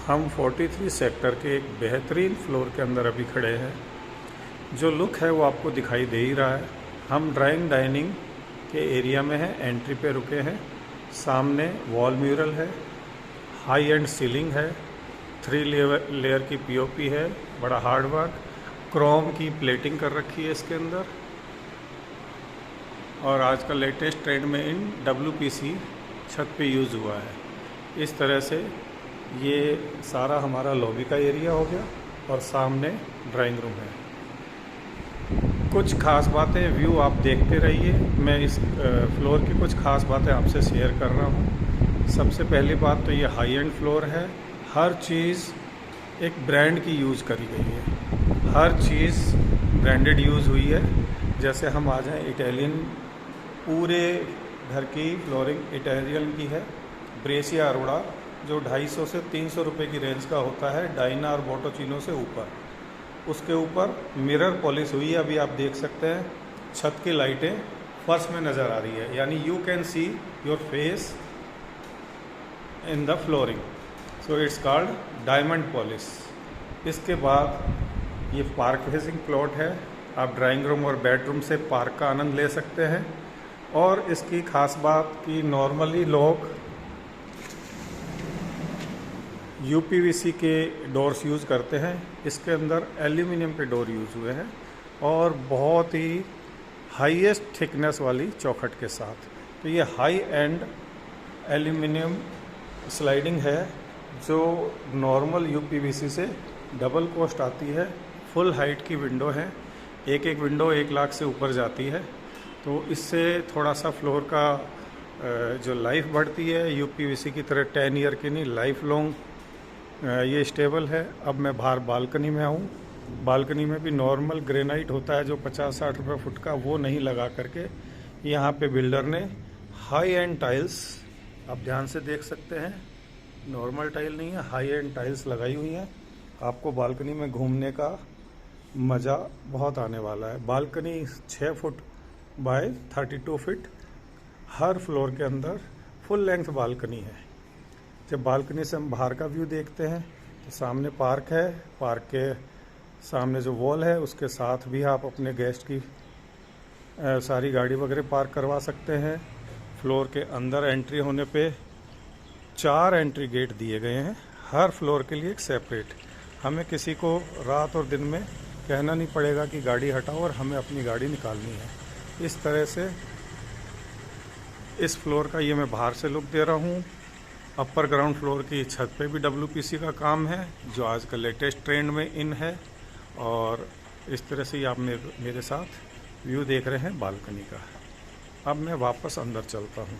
हम 43 सेक्टर के एक बेहतरीन फ्लोर के अंदर अभी खड़े हैं। जो लुक है वो आपको दिखाई दे ही रहा है। हम ड्राइंग डाइनिंग के एरिया में हैं, एंट्री पे रुके हैं। सामने वॉल म्यूरल है, हाई एंड सीलिंग है, 3 लेयर की पीओपी है, बड़ा हार्ड वर्क, क्रोम की प्लेटिंग कर रखी है इसके अंदर। और आज का लेटेस्ट ट्रेंड में इन WPC छत पे यूज़ हुआ है। इस तरह से ये सारा हमारा लॉबी का एरिया हो गया और सामने ड्राइंग रूम है। कुछ ख़ास बातें व्यू आप देखते रहिए। मैं इस फ्लोर की कुछ ख़ास बातें आपसे शेयर कर रहा हूँ। सबसे पहली बात तो ये हाई एंड फ्लोर है। हर चीज़ एक ब्रांड की यूज़ करी गई है, हर चीज़ ब्रांडेड यूज़ हुई है। जैसे हम आ जाएँ इटालियन, पूरे घर की फ्लोरिंग इटालियन की है। ब्रेसिया अरोड़ा जो 250 से 300 रुपये की रेंज का होता है, डाइना और बोटोचिनो से ऊपर। उसके ऊपर मिरर पॉलिश हुई है, अभी आप देख सकते हैं। छत की लाइटें फर्श में नज़र आ रही है, यानी you can see your face in the flooring, so it's called diamond polish. इसके बाद ये पार्क फेसिंग प्लॉट है। आप ड्राइंग रूम और बेडरूम से पार्क का आनंद ले सकते हैं। और इसकी ख़ास बात कि नॉर्मली लोग UPVC के डोर्स यूज़ करते हैं, इसके अंदर एल्यूमिनियम के डोर यूज़ हुए हैं और बहुत ही हाईएस्ट थिकनेस वाली चौखट के साथ। तो ये हाई एंड एल्यूमिनियम स्लाइडिंग है जो नॉर्मल UPVC से डबल कॉस्ट आती है। फुल हाइट की विंडो है, एक विंडो 1 लाख से ऊपर जाती है। तो इससे थोड़ा सा फ्लोर का जो लाइफ बढ़ती है, UPVC की तरह 10 ईयर की नहीं, लाइफ लॉन्ग ये स्टेबल है। अब मैं बाहर बालकनी में आऊँ। बालकनी में भी नॉर्मल ग्रेनाइट होता है जो 50-60 रुपये फुट का, वो नहीं लगा करके यहाँ पे बिल्डर ने हाई एंड टाइल्स, आप ध्यान से देख सकते हैं, नॉर्मल टाइल नहीं है, हाई एंड टाइल्स लगाई हुई हैं। आपको बालकनी में घूमने का मज़ा बहुत आने वाला है। Balcony 6 foot by 32 feet, her floor के अंदर फुल लेंथ बालकनी है। जब बालकनी से हम बाहर का व्यू देखते हैं तो सामने पार्क है। पार्क के सामने जो वॉल है उसके साथ भी आप अपने गेस्ट की सारी गाड़ी वगैरह पार्क करवा सकते हैं। फ्लोर के अंदर एंट्री होने पे 4 एंट्री गेट दिए गए हैं, हर फ्लोर के लिए एक सेपरेट। हमें किसी को रात और दिन में कहना नहीं पड़ेगा कि गाड़ी हटाओ और हमें अपनी गाड़ी निकालनी है। इस तरह से इस फ्लोर का ये मैं बाहर से लुक दे रहा हूँ। अपर ग्राउंड फ्लोर की छत पे भी WPC का काम है जो आज का लेटेस्ट ट्रेंड में इन है। और इस तरह से आप मेरे साथ व्यू देख रहे हैं बालकनी का। अब मैं वापस अंदर चलता हूँ।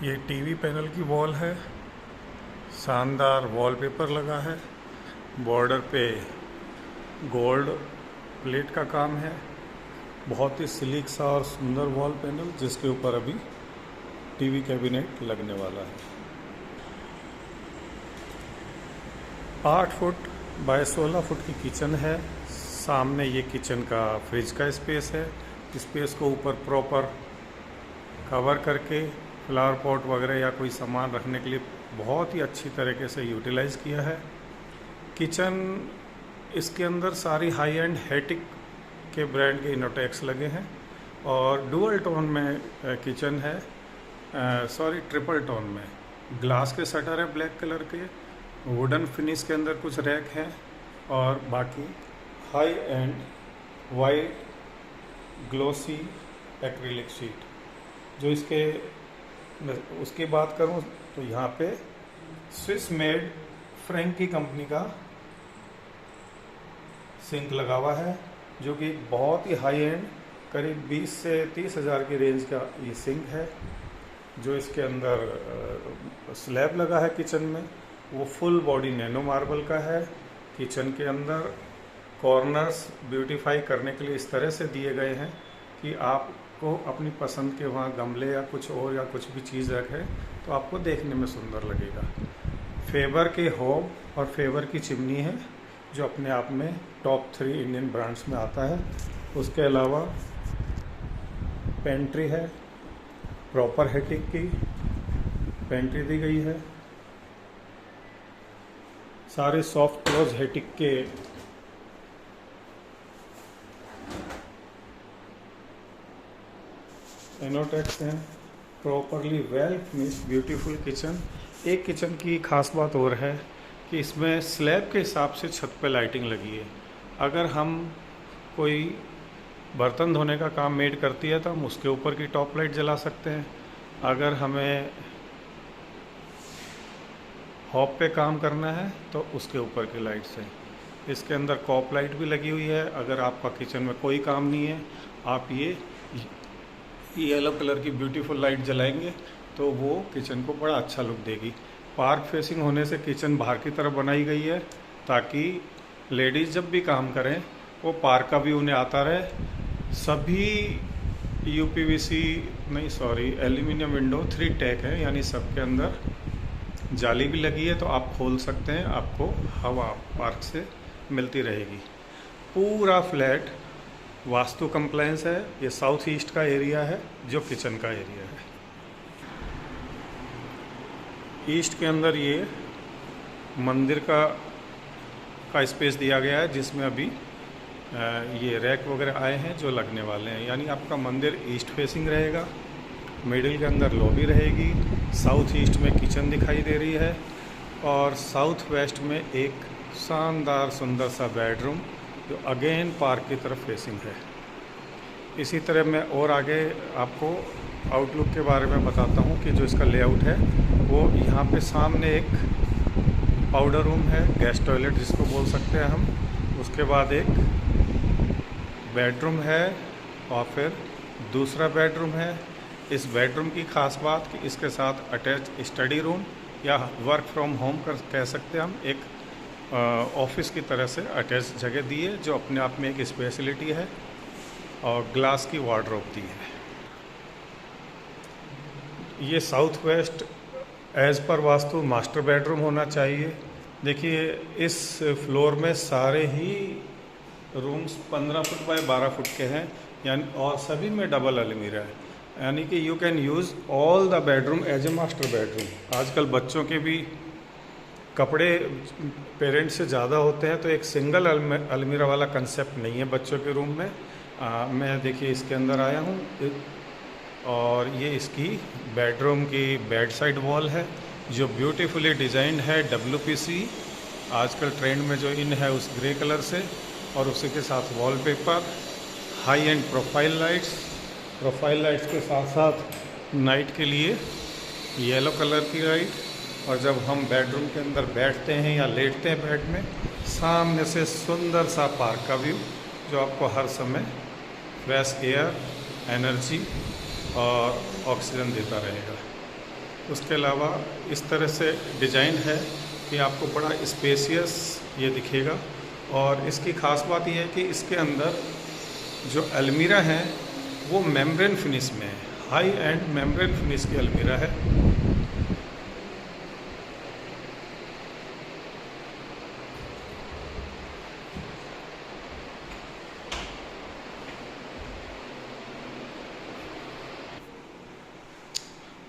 ये TV पैनल की वॉल है, शानदार वॉलपेपर लगा है, बॉर्डर पे गोल्ड प्लेट का काम है। बहुत ही स्लीक सा और सुंदर वॉल पैनल जिसके ऊपर अभी TV कैबिनेट लगने वाला है। 8 फुट बाय 16 फुट की किचन है। सामने ये किचन का फ्रिज का स्पेस है। स्पेस को ऊपर प्रॉपर कवर करके फ्लावर पॉट वगैरह या कोई सामान रखने के लिए बहुत ही अच्छी तरीके से यूटिलाइज़ किया है। किचन, इसके अंदर सारी हाई एंड हेटिक के ब्रांड के इनोटेक्स लगे हैं और डुअल टोन में किचन है, ट्रिपल टोन में। ग्लास के शटर है ब्लैक कलर के, वुडन फिनिश के अंदर कुछ रैक हैं और बाकी high and white glossy acrylic sheet. जो उसकी बात करूं तो यहाँ पे स्विस मेड फ्रैंकी कंपनी का सिंक लगा हुआ है जो कि बहुत ही हाई एंड, करीब 20 से 30 हज़ार की रेंज का ये सिंक है। जो इसके अंदर स्लैब लगा है किचन में वो फुल बॉडी नैनो मार्बल का है। किचन के अंदर कॉर्नर्स ब्यूटीफाई करने के लिए इस तरह से दिए गए हैं कि आपको अपनी पसंद के वहाँ गमले या कुछ और या कुछ भी चीज़ रखें तो आपको देखने में सुंदर लगेगा। फेबर के होब और फेबर की चिमनी है जो अपने आप में टॉप 3 इंडियन ब्रांड्स में आता है। उसके अलावा पेंट्री है, प्रॉपर हेटिक की पेंट्री दी गई है। सारे सॉफ्ट क्लोज हेटिक के इनोटेक्स हैं, properly well finished beautiful kitchen. एक किचन की खास बात और है कि इसमें स्लैब के हिसाब से छत पे लाइटिंग लगी है। अगर हम कोई बर्तन धोने का काम मेड करती है तो हम उसके ऊपर की टॉप लाइट जला सकते हैं। अगर हमें हॉब पे काम करना है तो उसके ऊपर की लाइट से। इसके अंदर कॉप लाइट भी लगी हुई है। अगर आपका किचन में कोई काम नहीं है, आप ये येलो कलर की ब्यूटीफुल लाइट जलाएंगे तो वो किचन को बड़ा अच्छा लुक देगी। पार्क फेसिंग होने से किचन बाहर की तरफ बनाई गई है ताकि लेडीज़ जब भी काम करें वो पार्क का व्यू उन्हें आता रहे। सभी एल्यूमिनियम विंडो 3 टेक है, यानी सबके अंदर जाली भी लगी है तो आप खोल सकते हैं, आपको हवा पार्क से मिलती रहेगी। पूरा फ्लैट वास्तु कंप्लायंस है। ये साउथ ईस्ट का एरिया है जो किचन का एरिया है। ईस्ट के अंदर ये मंदिर का स्पेस दिया गया है जिसमें अभी ये रैक वगैरह आए हैं जो लगने वाले हैं, यानी आपका मंदिर ईस्ट फेसिंग रहेगा। मिडिल के अंदर लॉबी रहेगी, साउथ ईस्ट में किचन दिखाई दे रही है और साउथ वेस्ट में एक शानदार सुंदर सा बेडरूम जो अगेन पार्क की तरफ फेसिंग है। इसी तरह मैं और आगे आपको आउटलुक के बारे में बताता हूँ कि जो इसका लेआउट है वो यहाँ पे सामने एक पाउडर रूम है, गेस्ट टॉयलेट जिसको बोल सकते हैं हम। उसके बाद एक बेडरूम है और फिर दूसरा बेडरूम है। इस बेडरूम की खास बात कि इसके साथ अटैच स्टडी रूम या वर्क फ्रॉम होम कह सकते हैं हम, एक ऑफिस की तरह से अटैच जगह दी है जो अपने आप में एक स्पेशलिटी है, और ग्लास की वार्डरोब दी है। ये south west as per vastu master bedroom होना चाहिए। देखिए इस फ्लोर में सारे ही रूम्स 15 फुट बाय 12 फुट के हैं, यानी और सभी में डबल अलमीरा है, यानी कि you can use all the bedroom as a master bedroom. आजकल बच्चों के भी कपड़े पेरेंट्स से ज़्यादा होते हैं तो एक सिंगल अलमीरा वाला कंसेप्ट नहीं है बच्चों के रूम में। मैं देखिए इसके अंदर आया हूँ और ये इसकी बेडरूम की बेड साइड वॉल है जो ब्यूटीफुली डिज़ाइंड है WPC, आजकल ट्रेंड में जो इन है उस ग्रे कलर से, और उसी के साथ wallpaper, high and profile lights के साथ साथ नाइट के लिए येलो कलर की लाइट। और जब हम बेडरूम के अंदर बैठते हैं या लेटते हैं बेड में, सामने से सुंदर सा पार्क का व्यू जो आपको हर समय फ्रेश एयर, एनर्जी और ऑक्सीजन देता रहेगा। उसके अलावा इस तरह से डिज़ाइन है कि आपको बड़ा स्पेसियस ये दिखेगा। और इसकी ख़ास बात यह है कि इसके अंदर जो अलमीरा है वो मेम्ब्रेन फिनिश में है, हाई एंड मेम्ब्रेन फिनिश की अलमीरा है।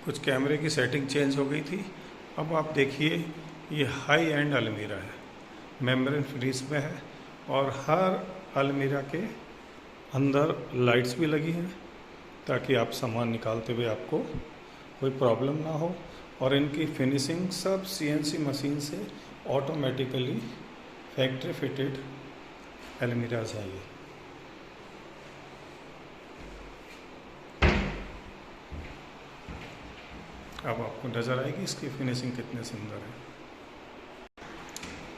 कुछ कैमरे की सेटिंग चेंज हो गई थी। अब आप देखिए ये हाई एंड अलमीरा है, मेम्ब्रेन फिनिश में है और हर अलमीरा के अंदर लाइट्स भी लगी हैं ताकि आप सामान निकालते हुए आपको कोई प्रॉब्लम ना हो। और इनकी फिनिशिंग सब CNC मशीन से ऑटोमेटिकली फैक्ट्री फिटेड अलमीराज है ये। अब आपको नज़र आएगी इसकी फिनिशिंग कितनी सुंदर है।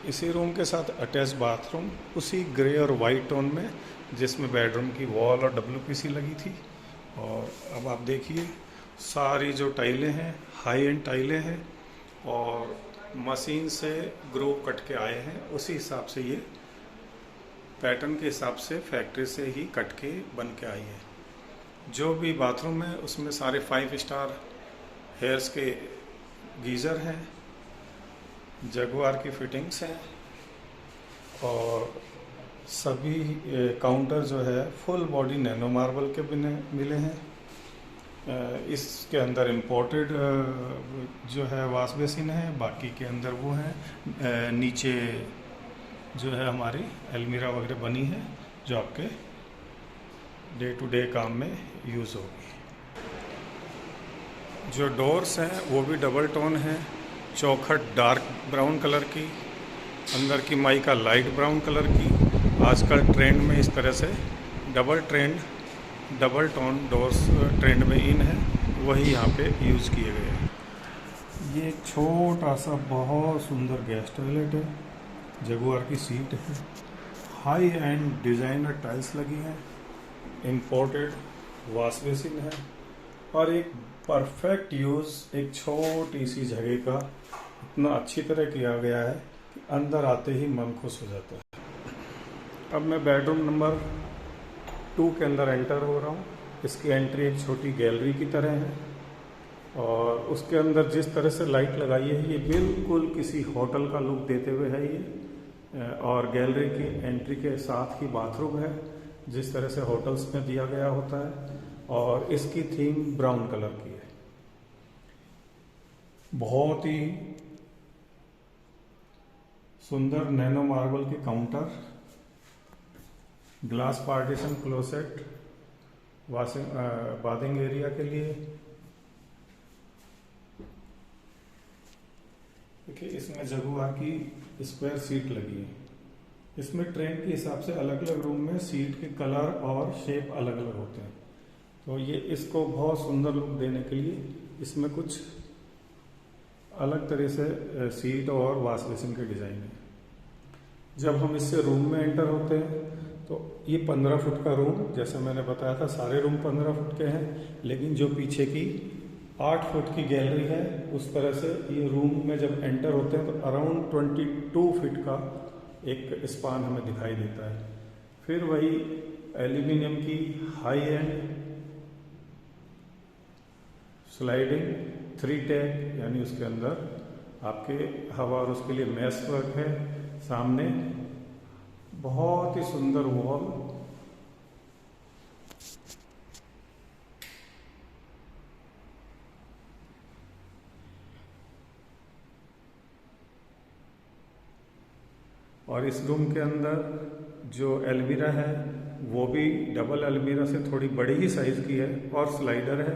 इसी रूम के साथ अटैच बाथरूम उसी ग्रे और वाइट टोन में जिसमें बेडरूम की वॉल और WPC लगी थी। और अब आप देखिए सारी जो टाइलें हैं हाई एंड टाइलें हैं और मशीन से ग्रूव कट के आए हैं, उसी हिसाब से ये पैटर्न के हिसाब से फैक्ट्री से ही कट के बन के आई है। जो भी बाथरूम है उसमें सारे 5 स्टार हेयर्स के गीज़र हैं, जगुआर की फिटिंग्स हैं और सभी काउंटर जो है फुल बॉडी नैनो मार्बल के मिले हैं। इसके अंदर इम्पोर्टेड जो है वॉश बेसिन है, बाकी के अंदर वो है नीचे जो है हमारी अलमीरा वगैरह बनी है जो आपके डे टू डे काम में यूज़ होगी। जो डोर्स हैं वो भी डबल टोन है, चौखट डार्क ब्राउन कलर की, अंदर की माइका लाइट ब्राउन कलर की। आजकल ट्रेंड में इस तरह से डबल टोन डोर्स ट्रेंड में इन है, वही यहाँ पे यूज़ किए गए हैं। ये एक छोटा सा बहुत सुंदर गैस टॉयलेट है, जगुआर की सीट है, हाई एंड डिज़ाइनर टाइल्स लगी हैं, इम्पोर्टेड वॉश बेसिन है और एक परफेक्ट यूज़ एक छोटी सी जगह का इतना अच्छी तरह किया गया है कि अंदर आते ही मन खुश हो जाता है। अब मैं बेडरूम नंबर 2 के अंदर एंटर हो रहा हूँ। इसकी एंट्री एक छोटी गैलरी की तरह है और उसके अंदर जिस तरह से लाइट लगाई है ये बिल्कुल किसी होटल का लुक देते हुए है ये। और गैलरी की एंट्री के साथ ही बाथरूम है जिस तरह से होटल्स में दिया गया होता है और इसकी थीम ब्राउन कलर की है। बहुत ही सुंदर नैनो मार्बल के counter, glass partition closet bathing area के लिए। देखिए इसमें जगुआर की स्क्वायर सीट लगी है। इसमें ट्रेंड के हिसाब से अलग अलग रूम में सीट के कलर और शेप अलग अलग होते हैं, तो ये इसको बहुत सुंदर लुक देने के लिए इसमें कुछ अलग तरह से सीट और वॉश बेसिन के डिज़ाइन है। जब हम इससे रूम में एंटर होते हैं तो ये 15 फुट का रूम, जैसे मैंने बताया था सारे रूम 15 फुट के हैं, लेकिन जो पीछे की 8 फुट की गैलरी है उस तरह से ये रूम में जब एंटर होते हैं तो अराउंड 22 फीट का एक स्पान हमें दिखाई देता है। फिर वही एल्यूमिनियम की हाई एंड स्लाइडिंग 3 टैग, यानी उसके अंदर आपके हवा और उसके लिए मैश वर्क है। सामने बहुत ही सुंदर वॉल, और इस रूम के अंदर जो अलमीरा है वो भी डबल अलमीरा से थोड़ी बड़ी ही साइज की है और स्लाइडर है।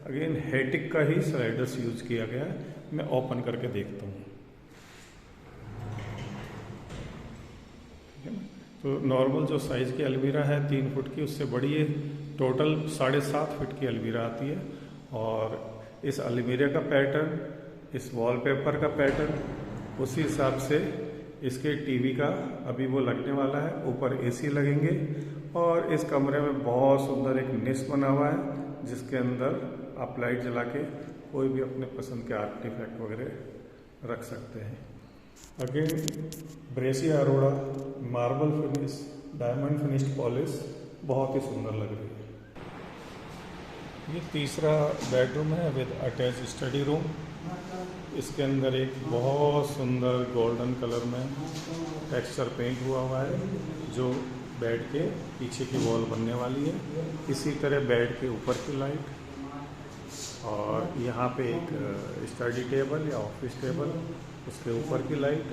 अगेन हेटिक का ही स्लाइडर्स यूज किया गया है। मैं ओपन करके देखता हूँ। तो नॉर्मल जो साइज़ की अलमीरा है 3 फुट की, उससे बड़ी है, टोटल 7.5 फुट की अलमीरा आती है। और इस अलमीरे का पैटर्न, इस वॉलपेपर का पैटर्न, उसी हिसाब से इसके टीवी का अभी वो लगने वाला है। ऊपर एसी लगेंगे और इस कमरे में बहुत सुंदर एक निश बना हुआ है जिसके अंदर आप लाइट जला के कोई भी अपने पसंद के आर्टिफैक्ट वगैरह रख सकते हैं। Again breccia Aurora marble finish, diamond finished polish, बहुत ही सुंदर लग रही है। ये तीसरा बेडरूम है विद अटैच स्टडी रूम। इसके अंदर एक बहुत सुंदर गोल्डन कलर में टेक्सचर पेंट हुआ है जो बेड के पीछे की वॉल बनने वाली है। इसी तरह बेड के ऊपर की लाइट और यहाँ पे एक स्टडी टेबल या ऑफिस टेबल, उसके ऊपर की लाइट।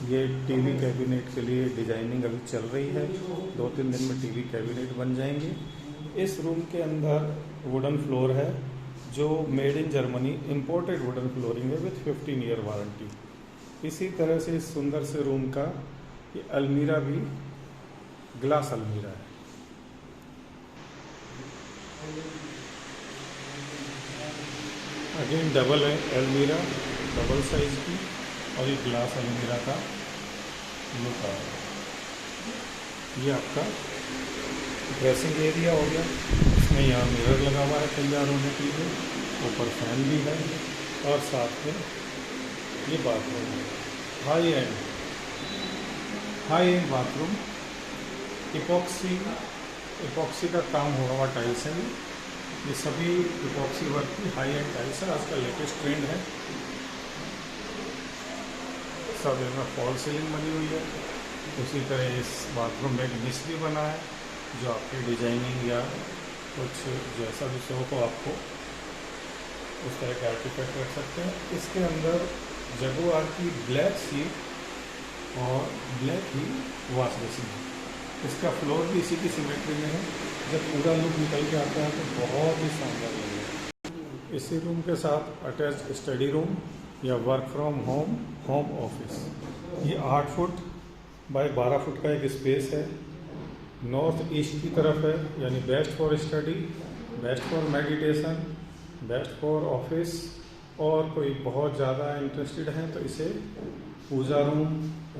ये टीवी कैबिनेट के लिए डिजाइनिंग अभी चल रही है, 2-3 दिन में टीवी कैबिनेट बन जाएंगे। इस रूम के अंदर वुडन फ्लोर है जो made in Germany imported wooden flooring है विथ 15 ईयर वारंटी। इसी तरह से इस सुंदर से रूम का ये अलमीरा भी ग्लास अलमीरा है। अगेन डबल है अलमीरा, डबल साइज की, और ये ग्लास अलमीरा का लुक आ रहा है। ये आपका ड्रेसिंग एरिया हो गया। इसमें यहाँ मिरर लगा हुआ है तैयार होने के लिए, ऊपर फैन भी है और साथ में ये बाथरूम है, हाई एंड बाथरूम। इपॉक्सी का काम हुआ हुआ टाइल्स है। ये सभी इपॉक्सी वर्क की हाई एंड टाइल्स है, आज का लेटेस्ट ट्रेंड है। सब इसमें फॉल सीलिंग बनी हुई है। उसी तरह इस बाथरूम में एक निश भी बना है जो आपकी डिजाइनिंग या कुछ जैसा भी शौक हो आपको उस तरह के आर्टिफैक्ट रख सकते हैं। इसके अंदर जगुआर की ब्लैक सीट और ब्लैक ही वॉश बेसिन है। इसका फ्लोर भी इसी की सिमेट्री में है। जब पूरा लुक निकल के आता है तो बहुत ही शानदार लगेगा। इसी रूम के साथ अटैच स्टडी रूम या वर्क फ्रॉम होम ऑफिस। ये 8 फुट बाय 12 फुट का एक स्पेस है। नॉर्थ ईस्ट की तरफ है, यानी best for study, best for meditation, best for office. और कोई बहुत ज़्यादा इंटरेस्टेड है तो इसे पूजा रूम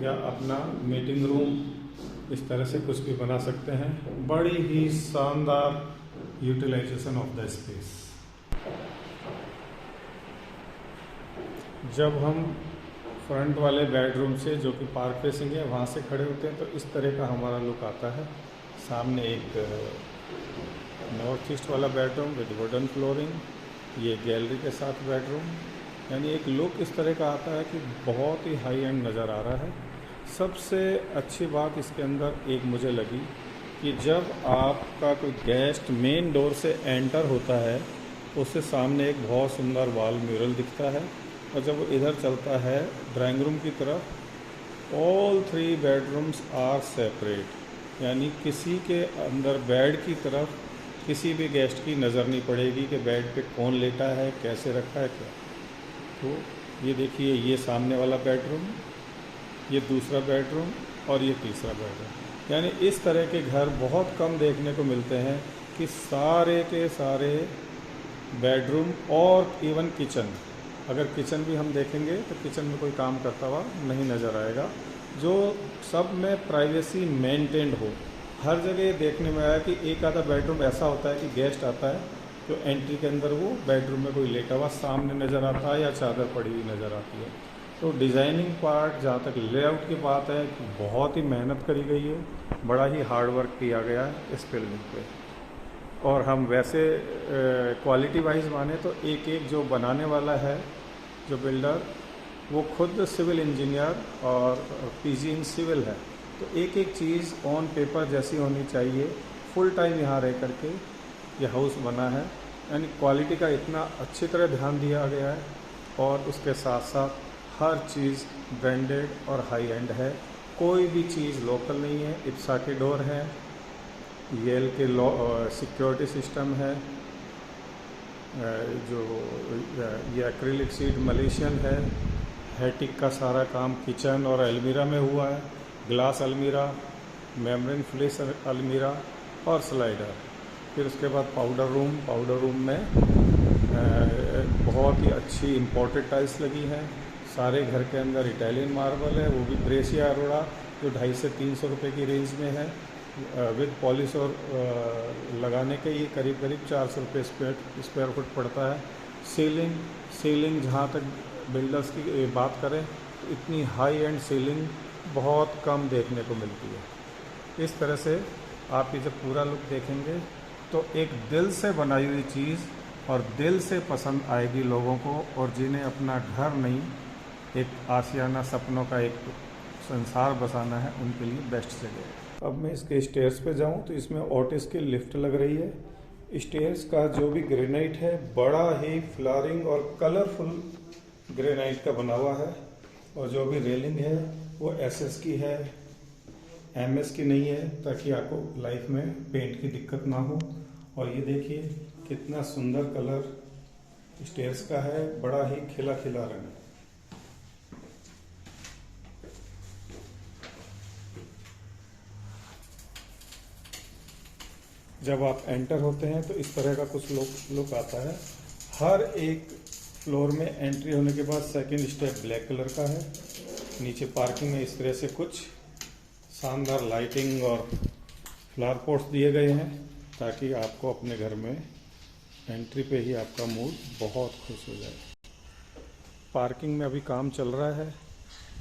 या अपना मीटिंग रूम इस तरह से कुछ भी बना सकते हैं। बड़ी ही शानदार यूटिलाइजेशन ऑफ द स्पेस। जब हम फ्रंट वाले बेडरूम से, जो कि पार्क फेसिंग है, वहाँ से खड़े होते हैं तो इस तरह का हमारा लुक आता है। सामने एक नॉर्थ ईस्ट वाला बेडरूम विद वुडन फ्लोरिंग, ये गैलरी के साथ बेडरूम, यानी एक लुक इस तरह का आता है कि बहुत ही हाई एंड नज़र आ रहा है। सबसे अच्छी बात इसके अंदर एक मुझे लगी कि जब आपका कोई गेस्ट मेन डोर से एंटर होता है उससे सामने एक बहुत सुंदर वॉल म्यूरल दिखता है, और जब वो इधर चलता है ड्राइंग रूम की तरफ, ऑल 3 बेडरूम्स आर सेपरेट, यानी किसी के अंदर बेड की तरफ किसी भी गेस्ट की नज़र नहीं पड़ेगी कि बेड पे कौन लेटा है, कैसे रखा है, क्या। तो ये देखिए, ये सामने वाला बेडरूम, ये दूसरा बेडरूम और ये तीसरा बेडरूम। यानी इस तरह के घर बहुत कम देखने को मिलते हैं कि सारे के सारे बेडरूम और इवन किचन, अगर किचन भी हम देखेंगे तो किचन में कोई काम करता हुआ नहीं नज़र आएगा, जो सब में प्राइवेसी मेंटेन्ड हो। हर जगह देखने में आया कि एक आधा बेडरूम ऐसा होता है कि गेस्ट आता है तो एंट्री के अंदर वो बेडरूम में कोई लेटा हुआ सामने नज़र आता है या चादर पड़ी हुई नज़र आती है। तो डिज़ाइनिंग पार्ट, जहाँ तक लेआउट की बात है, बहुत ही मेहनत करी गई है, बड़ा ही हार्ड वर्क किया गया है इस बिल्डिंग पे। और हम वैसे क्वालिटी वाइज माने तो एक एक जो बनाने वाला है, जो बिल्डर, वो खुद सिविल इंजीनियर और पीजी इन सिविल है। तो एक एक चीज़ ऑन पेपर जैसी होनी चाहिए। फुल टाइम यहाँ रह करके ये हाउस बना है, यानी क्वालिटी का इतना अच्छी तरह ध्यान दिया गया है। और उसके साथ साथ हर चीज़ ब्रांडेड और हाई एंड है, कोई भी चीज़ लोकल नहीं है। इप्सा के डोर है, येल के सिक्योरिटी सिस्टम है, जो ये एक्रिलिक सीट मलेशियन है, हैटिक का सारा काम किचन और अलमीरा में हुआ है, ग्लास अलमीरा, मेम्ब्रेन फ्लेस अलमीरा और स्लाइडर। फिर उसके बाद पाउडर रूम में बहुत ही अच्छी इम्पोर्टेड टाइल्स लगी हैं। सारे घर के अंदर इटालियन मार्बल है, वो भी ब्रेसिया अरोड़ा, जो 250 से 300 रुपये की रेंज में है। विद पॉलिश और लगाने के ये करीब 400 रुपये स्क्वायर फुट पड़ता है। सीलिंग जहाँ तक बिल्डर्स की बात करें तो इतनी हाई एंड सीलिंग बहुत कम देखने को मिलती है। इस तरह से आप ये जब पूरा लुक देखेंगे तो एक दिल से बनाई हुई चीज़ और दिल से पसंद आएगी लोगों को, और जिन्हें अपना घर नहीं, एक आशियाना सपनों का एक संसार बसाना है, उनके लिए बेस्ट जगह है। अब मैं इसके स्टेयर्स पे जाऊं तो इसमें ओटिस की लिफ्ट लग रही है। स्टेयर्स का जो भी ग्रेनाइट है, बड़ा ही फ्लावरिंग और कलरफुल ग्रेनाइट का बना हुआ है। और जो भी रेलिंग है वो एसएस की है, एमएस की नहीं है, ताकि आपको लाइफ में पेंट की दिक्कत ना हो। और ये देखिए कितना सुंदर कलर स्टेयर्स का है, बड़ा ही खिला खिला रंग। जब आप एंटर होते हैं तो इस तरह का कुछ लुक आता है। हर एक फ्लोर में एंट्री होने के बाद सेकंड स्टेप ब्लैक कलर का है। नीचे पार्किंग में इस तरह से कुछ शानदार लाइटिंग और फ्लावर पॉट्स दिए गए हैं, ताकि आपको अपने घर में एंट्री पे ही आपका मूड बहुत खुश हो जाए। पार्किंग में अभी काम चल रहा है।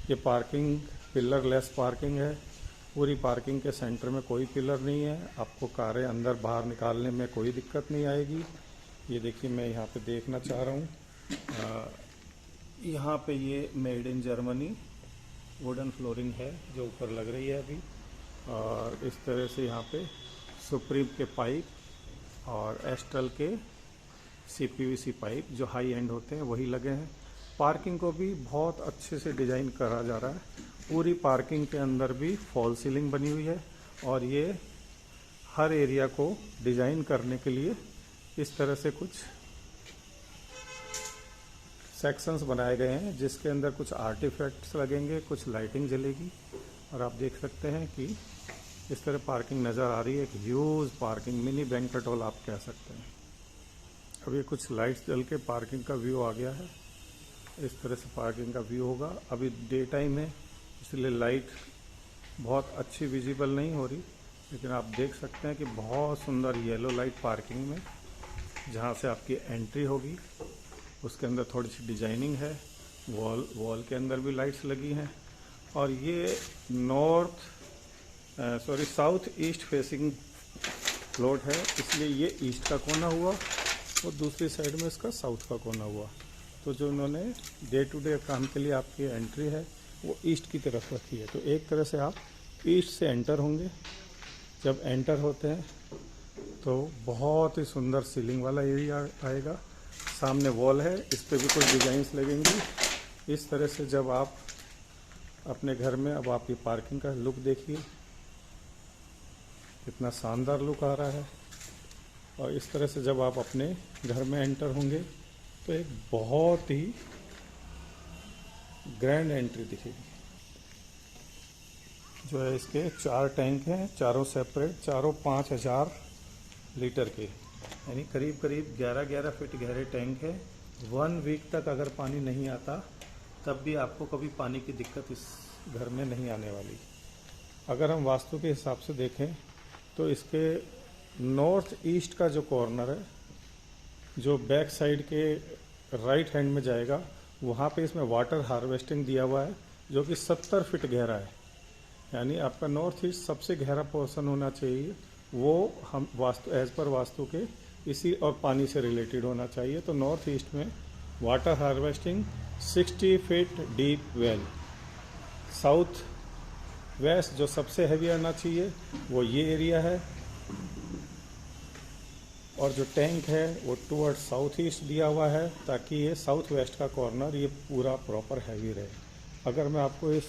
ये पार्किंग पिलर लेस पार्किंग है। पूरी पार्किंग के सेंटर में कोई पिलर नहीं है, आपको कारें अंदर बाहर निकालने में कोई दिक्कत नहीं आएगी। ये देखिए, मैं यहाँ पे देखना चाह रहा हूँ, यहाँ पे ये made in Germany wooden flooring है जो ऊपर लग रही है अभी। और इस तरह से यहाँ पे सुप्रीम के पाइप और एस्ट्रल के CPVC पाइप जो हाई एंड होते हैं वही लगे हैं। पार्किंग को भी बहुत अच्छे से डिज़ाइन करा जा रहा है। पूरी पार्किंग के अंदर भी फॉल सीलिंग बनी हुई है और ये हर एरिया को डिज़ाइन करने के लिए इस तरह से कुछ सेक्शंस बनाए गए हैं जिसके अंदर कुछ आर्टिफैक्ट्स लगेंगे, कुछ लाइटिंग जलेगी और आप देख सकते हैं कि इस तरह पार्किंग नज़र आ रही है। एक huge parking, mini banquet hall आप कह सकते हैं। अब ये कुछ लाइट्स जल के पार्किंग का व्यू आ गया है। इस तरह से पार्किंग का व्यू होगा। अभी डे टाइम है इसलिए लाइट बहुत अच्छी विजिबल नहीं हो रही, लेकिन आप देख सकते हैं कि बहुत सुंदर येलो लाइट पार्किंग में जहाँ से आपकी एंट्री होगी उसके अंदर थोड़ी सी डिजाइनिंग है। वॉल के अंदर भी लाइट्स लगी हैं और ये साउथ ईस्ट फेसिंग प्लॉट है, इसलिए ये ईस्ट का कोना हुआ और दूसरी साइड में इसका साउथ का कोना हुआ। तो जो उन्होंने डे टू डे काम के लिए आपकी एंट्री है वो ईस्ट की तरफ रखी है। तो एक तरह से आप ईस्ट से एंटर होंगे। जब एंटर होते हैं तो बहुत ही सुंदर सीलिंग वाला एरिया आएगा। सामने वॉल है, इस पर भी कुछ डिजाइंस लगेंगी। इस तरह से जब आप अपने घर में, अब आप ये पार्किंग का लुक देखिए कितना शानदार लुक आ रहा है। और इस तरह से जब आप अपने घर में एंटर होंगे तो एक बहुत ही ग्रैंड एंट्री दिखेगी। जो है इसके 4 टैंक हैं, चारों सेपरेट, चारों 5000 लीटर के, यानी करीब करीब 11-11 फीट गहरे टैंक है। 1 वीक तक अगर पानी नहीं आता तब भी आपको कभी पानी की दिक्कत इस घर में नहीं आने वाली। अगर हम वास्तु के हिसाब से देखें तो इसके नॉर्थ ईस्ट का जो कॉर्नर है, जो बैक साइड के राइट हैंड में जाएगा, वहाँ पे इसमें वाटर हार्वेस्टिंग दिया हुआ है जो कि 70 फीट गहरा है। यानी आपका नॉर्थ ईस्ट सबसे गहरा पोर्शन होना चाहिए, वो हम वास्तु एज पर वास्तु के इसी और पानी से रिलेटेड होना चाहिए। तो नॉर्थ ईस्ट में water harvesting 60 feet deep well. South west जो सबसे हैवी आना चाहिए वो ये एरिया है और जो टैंक है वो टूवर्ड साउथ ईस्ट दिया हुआ है ताकि ये साउथ वेस्ट का कॉर्नर ये पूरा प्रॉपर हैवी रहे। अगर मैं आपको इस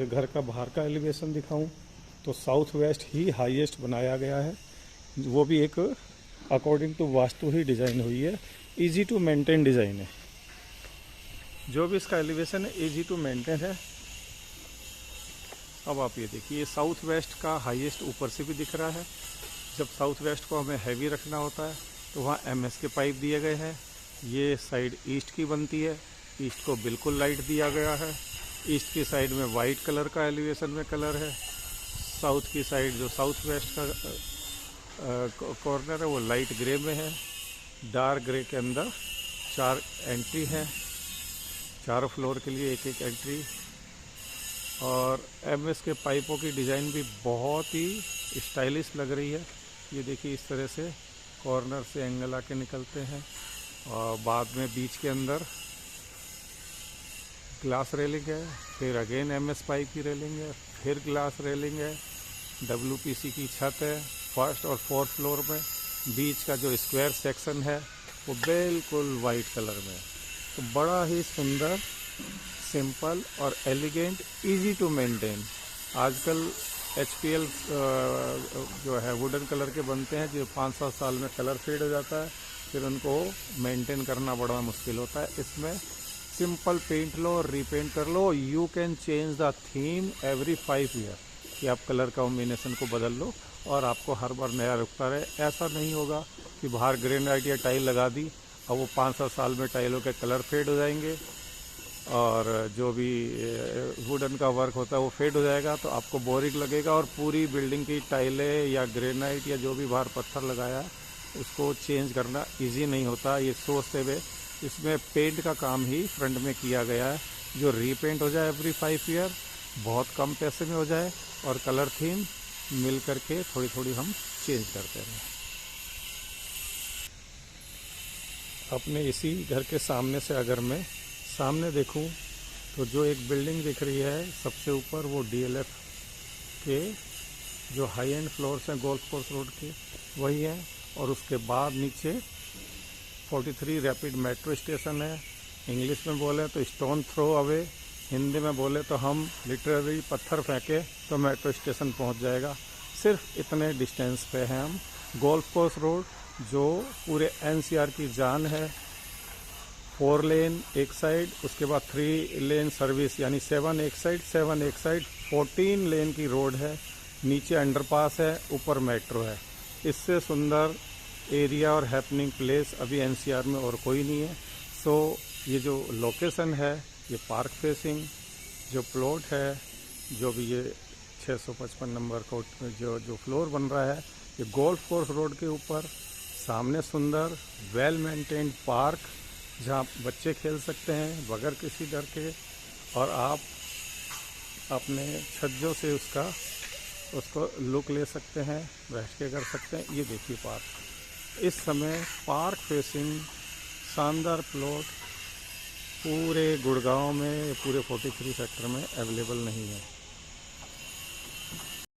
घर का बाहर का एलिवेशन दिखाऊं तो साउथ वेस्ट ही हाईएस्ट बनाया गया है। वो भी एक अकॉर्डिंग टू वास्तु ही डिज़ाइन हुई है। इजी टू मेंटेन डिज़ाइन है, जो भी इसका एलिवेशन है इजी टू मेंटेन है। अब आप ये देखिए, साउथ वेस्ट का हाईएस्ट ऊपर से भी दिख रहा है। जब साउथ वेस्ट को हमें हैवी रखना होता है तो वहाँ MS के पाइप दिए गए हैं। ये साइड ईस्ट की बनती है, ईस्ट को बिल्कुल लाइट दिया गया है। ईस्ट की साइड में वाइट कलर का एलिवेशन में कलर है। साउथ की साइड जो साउथ वेस्ट का कॉर्नर है वो लाइट ग्रे में है। डार्क ग्रे के अंदर 4 एंट्री हैं, चारों फ्लोर के लिए एक एक एंट्री। और MS के पाइपों की डिज़ाइन भी बहुत ही स्टाइलिश लग रही है। ये देखिए इस तरह से कॉर्नर से एंगल आके निकलते हैं और बाद में बीच के अंदर ग्लास रेलिंग है, फिर अगेन MS पाइप की रेलिंग है, फिर ग्लास रेलिंग है, WPC की छत है। फर्स्ट और फोर्थ फ्लोर में बीच का जो स्क्वायर सेक्शन है वो बिल्कुल वाइट कलर में है। तो बड़ा ही सुंदर, सिंपल और एलिगेंट, इजी टू मेंटेन। आजकल HPL जो है वुडन कलर के बनते हैं जो 5-7 साल में कलर फेड हो जाता है, फिर उनको मेंटेन करना बड़ा मुश्किल होता है। इसमें सिंपल पेंट लो और रीपेंट कर लो। You can change the theme every 5 year, कि आप कलर कॉम्बिनेशन को बदल लो और आपको हर बार नया रुकता रहे। ऐसा नहीं होगा कि बाहर ग्रेनाइट या टाइल लगा दी और वो 5-7 साल में टाइलों के कलर फेड हो जाएंगे और जो भी वुडन का वर्क होता है वो फेड हो जाएगा, तो आपको बोरिंग लगेगा और पूरी बिल्डिंग की टाइलें या ग्रेनाइट या जो भी बाहर पत्थर लगाया उसको चेंज करना इजी नहीं होता। ये सोचते हुए इसमें पेंट का काम ही फ्रंट में किया गया है, जो रीपेंट हो जाए एवरी 5 ईयर, बहुत कम पैसे में हो जाए और कलर थीम मिल करके थोड़ी थोड़ी हम चेंज करते रहें। अपने इसी घर के सामने से अगर मैं सामने देखूं तो जो एक बिल्डिंग दिख रही है सबसे ऊपर, वो DLF के जो हाई एंड फ्लोर्स हैं गोल्फ कोर्स रोड के वही हैं, और उसके बाद नीचे 43 रैपिड मेट्रो स्टेशन है। इंग्लिश में बोले तो स्टोन थ्रो अवे, हिंदी में बोले तो हम लिटरली पत्थर फेंके तो मेट्रो स्टेशन पहुंच जाएगा। सिर्फ इतने डिस्टेंस पे हैं हम। गोल्फ कोर्स रोड जो पूरे एनसीआर की जान है, 4 लेन एक साइड, उसके बाद 3 लेन सर्विस यानी 7 एक साइड 7 एक साइड, 14 लेन की रोड है, नीचे अंडरपास है, ऊपर मेट्रो है। इससे सुंदर एरिया और हैपनिंग प्लेस अभी एनसीआर में और कोई नहीं है। सो ये जो लोकेशन है, ये पार्क फेसिंग जो प्लॉट है, जो भी ये 655 नंबर कोट जो फ्लोर बन रहा है, ये गोल्फ कोर्स रोड के ऊपर, सामने सुंदर वेल मेंटेन्ड पार्क जहाँ बच्चे खेल सकते हैं बगैर किसी डर के, और आप अपने छज्जों से उसको लुक ले सकते हैं, बैठ के कर सकते हैं। ये देखिए पार्क, इस समय पार्क फेसिंग शानदार प्लॉट पूरे गुड़गांव में, पूरे 43 सेक्टर में अवेलेबल नहीं है।